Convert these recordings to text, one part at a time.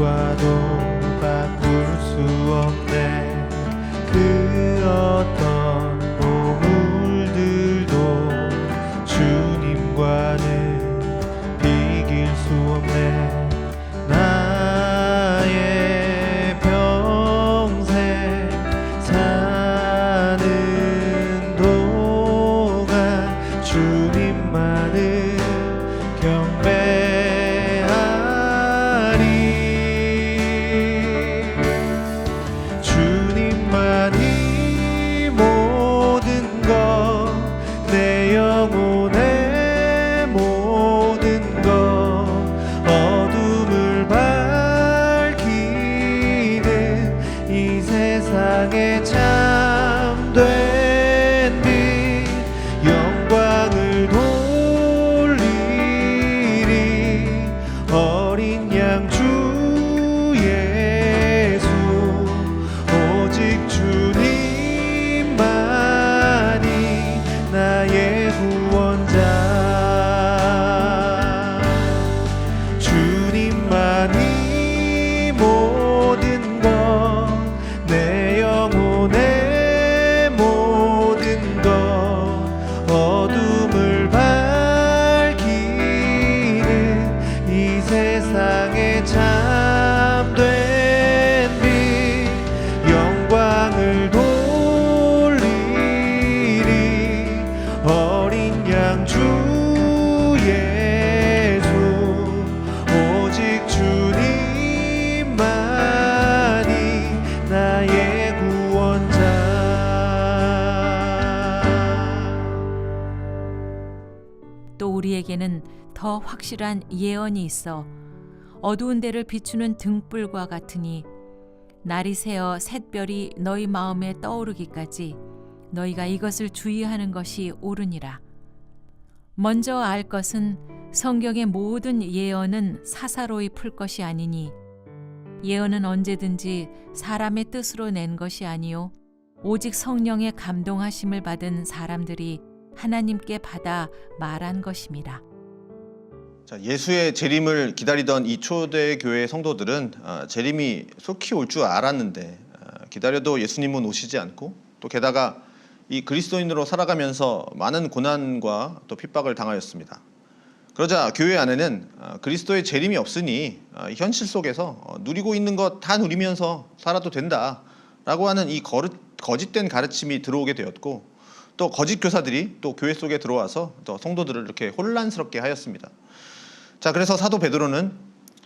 빛과도 바꿀 수 없네. 그 어떤 보물들도 주님과는 비길 수 없네. 나의 평생 사는 동안 주님만을 경배하리. 주님만이 모든 것, 내 영혼의 모든 것, 어둠을 밝히는 이 세상에 참된 빛, 영광을 돌리리. 어린 양 주 예수, 오직 주님만이 나의 구원자. 주님만이 모든 것, 내 영혼의 모든 것, 어둠을 밝히는 이 세상에 참된 빛, 영광을 돌리리. 어린 양 주 예수, 오직 주님만이 나의 구원자. 또 우리에게는 더 확실한 예언이 있어 어두운 데를 비추는 등불과 같으니 날이 새어 샛별이 너희 마음에 떠오르기까지 너희가 이것을 주의하는 것이 옳으니라. 먼저 알 것은 성경의 모든 예언은 사사로이 풀 것이 아니니 예언은 언제든지 사람의 뜻으로 낸 것이 아니요 오직 성령의 감동하심을 받은 사람들이 하나님께 받아 말한 것임이라. 자, 예수의 재림을 기다리던 이 초대교회 성도들은 재림이 속히 올 줄 알았는데 기다려도 예수님은 오시지 않고, 또 게다가 이 그리스도인으로 살아가면서 많은 고난과 또 핍박을 당하였습니다. 그러자 교회 안에는 그리스도의 재림이 없으니 현실 속에서 누리고 있는 것 다 누리면서 살아도 된다라고 하는 이 거짓된 가르침이 들어오게 되었고, 또 거짓 교사들이 또 교회 속에 들어와서 또 성도들을 이렇게 혼란스럽게 하였습니다. 자, 그래서 사도 베드로는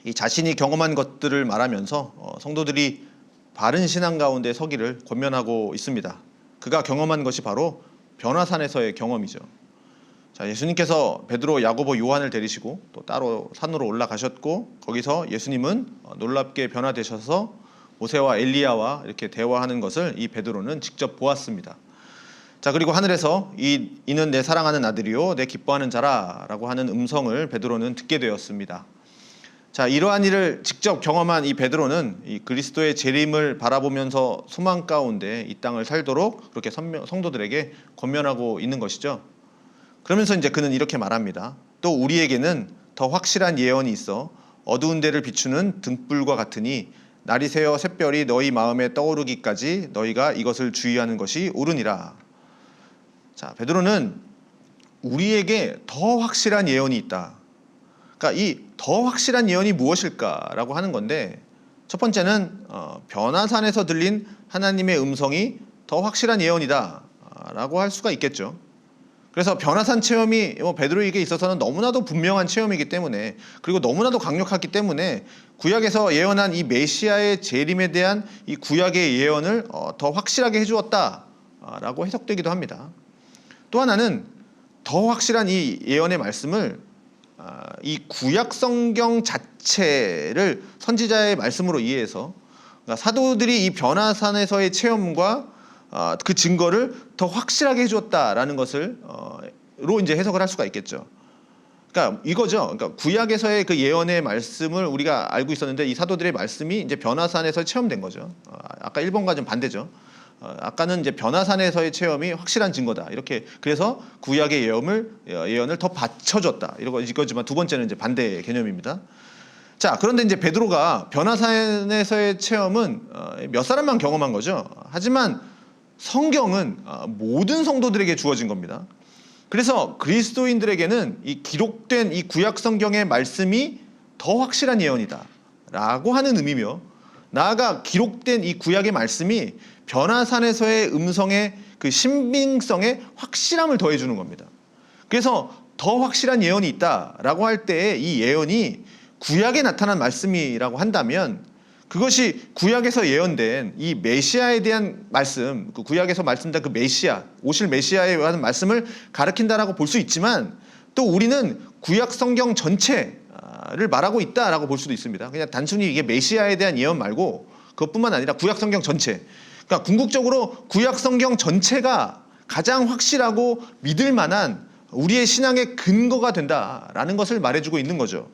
이 자신이 경험한 것들을 말하면서 성도들이 바른 신앙 가운데 서기를 권면하고 있습니다. 그가 경험한 것이 바로 변화산에서의 경험이죠. 자, 예수님께서 베드로, 야고보, 요한을 데리시고 또 따로 산으로 올라가셨고, 거기서 예수님은 놀랍게 변화되셔서 모세와 엘리야와 이렇게 대화하는 것을 이 베드로는 직접 보았습니다. 자, 그리고 하늘에서 이는 내 사랑하는 아들이요 내 기뻐하는 자라라고 하는 음성을 베드로는 듣게 되었습니다. 자, 이러한 일을 직접 경험한 이 베드로는 이 그리스도의 재림을 바라보면서 소망 가운데 이 땅을 살도록 그렇게 성도들에게 권면하고 있는 것이죠. 그러면서 이제 그는 이렇게 말합니다. 또 우리에게는 더 확실한 예언이 있어 어두운 데를 비추는 등불과 같으니 날이 새어 샛별이 너희 마음에 떠오르기까지 너희가 이것을 주의하는 것이 옳으니라. 자, 베드로는 우리에게 더 확실한 예언이 있다. 그러니까 이 더 확실한 예언이 무엇일까라고 하는 건데, 첫 번째는 변화산에서 들린 하나님의 음성이 더 확실한 예언이다라고 할 수가 있겠죠. 그래서 변화산 체험이 베드로에게 있어서는 너무나도 분명한 체험이기 때문에, 그리고 너무나도 강력하기 때문에 구약에서 예언한 이 메시아의 재림에 대한 이 구약의 예언을 더 확실하게 해주었다라고 해석되기도 합니다. 또 하나는 더 확실한 이 예언의 말씀을 이 구약 성경 자체를 선지자의 말씀으로 이해해서, 그러니까 사도들이 이 변화산에서의 체험과 그 증거를 더 확실하게 해주었다라는 것을 로 이제 해석을 할 수가 있겠죠. 그러니까 이거죠. 그러니까 구약에서의 그 예언의 말씀을 우리가 알고 있었는데 이 사도들의 말씀이 이제 변화산에서 체험된 거죠. 아까 1번과 좀 반대죠. 아까는 이제 변화산에서의 체험이 확실한 증거다. 이렇게 그래서 구약의 예언을 더 받쳐줬다. 이거지만 두 번째는 이제 반대의 개념입니다. 자, 그런데 이제 베드로가 변화산에서의 체험은 몇 사람만 경험한 거죠. 하지만 성경은 모든 성도들에게 주어진 겁니다. 그래서 그리스도인들에게는 이 기록된 이 구약 성경의 말씀이 더 확실한 예언이다라고 하는 의미며, 나아가 기록된 이 구약의 말씀이 변화산에서의 음성의 그 신빙성에 확실함을 더해주는 겁니다. 그래서 더 확실한 예언이 있다라고 할 때에 이 예언이 구약에 나타난 말씀이라고 한다면, 그것이 구약에서 예언된 이 메시아에 대한 말씀, 그 구약에서 말씀된 그 메시아, 오실 메시아에 대한 말씀을 가리킨다라고 볼 수 있지만, 또 우리는 구약 성경 전체를 말하고 있다라고 볼 수도 있습니다. 그냥 단순히 이게 메시아에 대한 예언 말고 그것뿐만 아니라 구약 성경 전체, 그러니까 궁극적으로 구약 성경 전체가 가장 확실하고 믿을 만한 우리의 신앙의 근거가 된다라는 것을 말해주고 있는 거죠.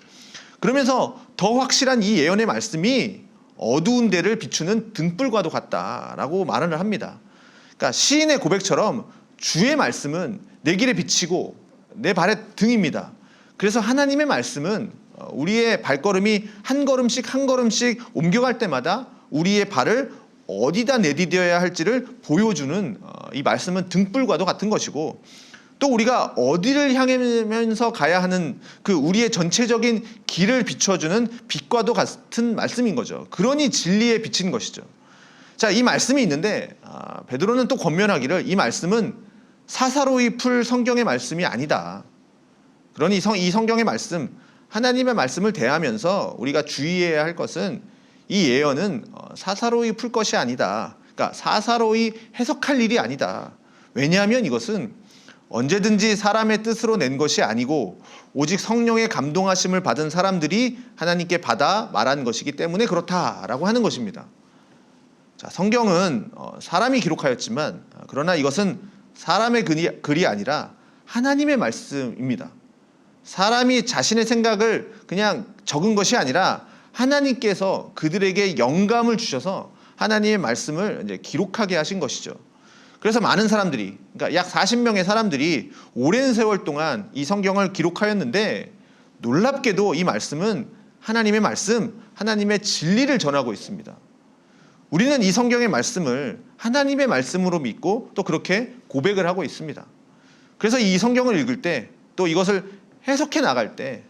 그러면서 더 확실한 이 예언의 말씀이 어두운 데를 비추는 등불과도 같다라고 말을 합니다. 그러니까 시인의 고백처럼 주의 말씀은 내 길에 비치고 내 발의 등입니다. 그래서 하나님의 말씀은 우리의 발걸음이 한 걸음씩 한 걸음씩 옮겨갈 때마다 우리의 발을 어디다 내디뎌야 할지를 보여주는 이 말씀은 등불과도 같은 것이고, 또 우리가 어디를 향하면서 가야 하는 그 우리의 전체적인 길을 비춰주는 빛과도 같은 말씀인 거죠. 그러니 진리에 비친 것이죠. 자, 이 말씀이 있는데 베드로는 또 권면하기를 이 말씀은 사사로이 풀 성경의 말씀이 아니다. 그러니 이 성경의 말씀, 하나님의 말씀을 대하면서 우리가 주의해야 할 것은 이 예언은 사사로이 풀 것이 아니다. 그러니까 사사로이 해석할 일이 아니다. 왜냐하면 이것은 언제든지 사람의 뜻으로 낸 것이 아니고 오직 성령의 감동하심을 받은 사람들이 하나님께 받아 말한 것이기 때문에 그렇다라고 하는 것입니다. 자, 성경은 사람이 기록하였지만 그러나 이것은 사람의 글이 아니라 하나님의 말씀입니다. 사람이 자신의 생각을 그냥 적은 것이 아니라 하나님께서 그들에게 영감을 주셔서 하나님의 말씀을 이제 기록하게 하신 것이죠. 그래서 많은 사람들이, 그러니까 약 40명의 사람들이 오랜 세월 동안 이 성경을 기록하였는데, 놀랍게도 이 말씀은 하나님의 말씀, 하나님의 진리를 전하고 있습니다. 우리는 이 성경의 말씀을 하나님의 말씀으로 믿고 또 그렇게 고백을 하고 있습니다. 그래서 이 성경을 읽을 때, 또 이것을 해석해 나갈 때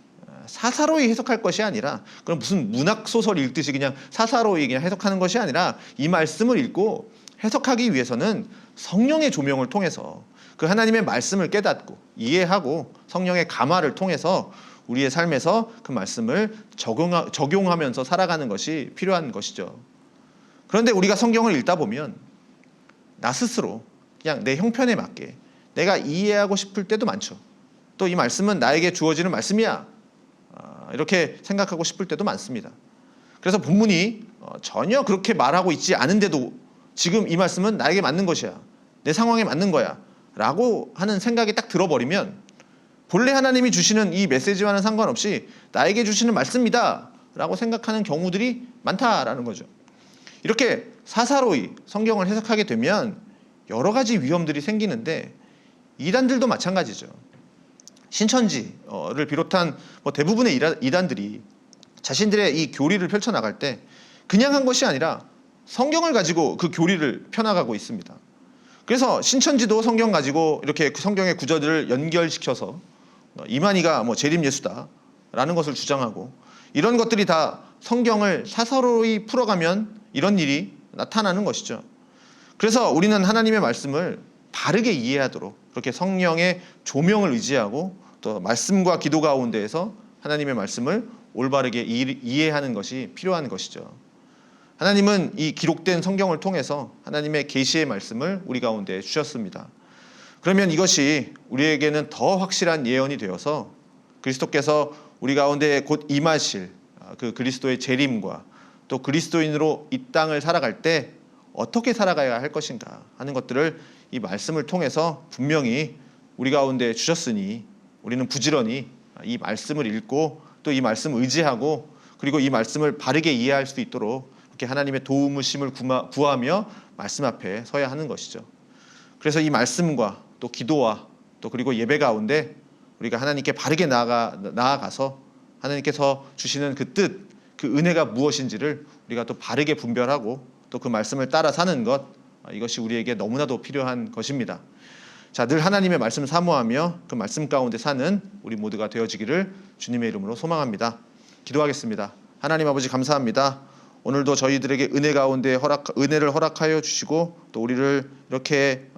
사사로이 해석할 것이 아니라, 그럼 무슨 문학 소설 읽듯이 그냥 사사로이 그냥 해석하는 것이 아니라, 이 말씀을 읽고 해석하기 위해서는 성령의 조명을 통해서 그 하나님의 말씀을 깨닫고 이해하고 성령의 감화를 통해서 우리의 삶에서 그 말씀을 적용하면서 살아가는 것이 필요한 것이죠. 그런데 우리가 성경을 읽다 보면 나 스스로 그냥 내 형편에 맞게 내가 이해하고 싶을 때도 많죠. 또 이 말씀은 나에게 주어지는 말씀이야, 이렇게 생각하고 싶을 때도 많습니다. 그래서 본문이 전혀 그렇게 말하고 있지 않은데도 지금 이 말씀은 나에게 맞는 것이야, 내 상황에 맞는 거야 라고 하는 생각이 딱 들어버리면 본래 하나님이 주시는 이 메시지와는 상관없이 나에게 주시는 말씀이다 라고 생각하는 경우들이 많다라는 거죠. 이렇게 사사로이 성경을 해석하게 되면 여러 가지 위험들이 생기는데, 이단들도 마찬가지죠. 신천지를 비롯한 대부분의 이단들이 자신들의 이 교리를 펼쳐나갈 때 그냥 한 것이 아니라 성경을 가지고 그 교리를 펴나가고 있습니다. 그래서 신천지도 성경 가지고 이렇게 그 성경의 구절들을 연결시켜서 이만희가 재림 예수다라는 것을 주장하고, 이런 것들이 다 성경을 사사로이 풀어가면 이런 일이 나타나는 것이죠. 그래서 우리는 하나님의 말씀을 바르게 이해하도록 그렇게 성령의 조명을 의지하고 또 말씀과 기도 가운데에서 하나님의 말씀을 올바르게 이해하는 것이 필요한 것이죠. 하나님은 이 기록된 성경을 통해서 하나님의 계시의 말씀을 우리 가운데 주셨습니다. 그러면 이것이 우리에게는 더 확실한 예언이 되어서 그리스도께서 우리 가운데 곧 임하실 그 그리스도의 재림과 또 그리스도인으로 이 땅을 살아갈 때 어떻게 살아가야 할 것인가 하는 것들을 이 말씀을 통해서 분명히 우리 가운데 주셨으니, 우리는 부지런히 이 말씀을 읽고 또 이 말씀을 의지하고 그리고 이 말씀을 바르게 이해할 수 있도록 이렇게 하나님의 도우심을 구하며 말씀 앞에 서야 하는 것이죠. 그래서 이 말씀과 또 기도와 또 그리고 예배 가운데 우리가 하나님께 바르게 나아가서 하나님께서 주시는 그 뜻, 그 은혜가 무엇인지를 우리가 또 바르게 분별하고 또 그 말씀을 따라 사는 것, 이것이 우리에게 너무나도 필요한 것입니다. 자, 늘 하나님의 말씀 사모하며 그 말씀 가운데 사는 우리 모두가 되어지기를 주님의 이름으로 소망합니다. 기도하겠습니다. 하나님 아버지 감사합니다. 오늘도 저희들에게 은혜 가운데 은혜를 허락하여 주시고 또 우리를 이렇게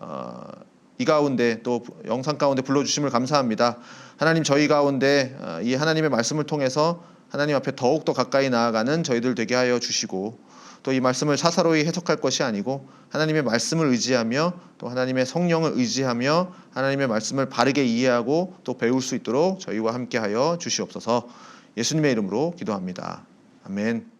이 가운데 또 영상 가운데 불러주심을 감사합니다. 하나님, 저희 가운데 이 하나님의 말씀을 통해서 하나님 앞에 더욱더 가까이 나아가는 저희들 되게 하여 주시고 또 이 말씀을 사사로이 해석할 것이 아니고 하나님의 말씀을 의지하며 또 하나님의 성령을 의지하며 하나님의 말씀을 바르게 이해하고 또 배울 수 있도록 저희와 함께 하여 주시옵소서. 예수님의 이름으로 기도합니다. 아멘.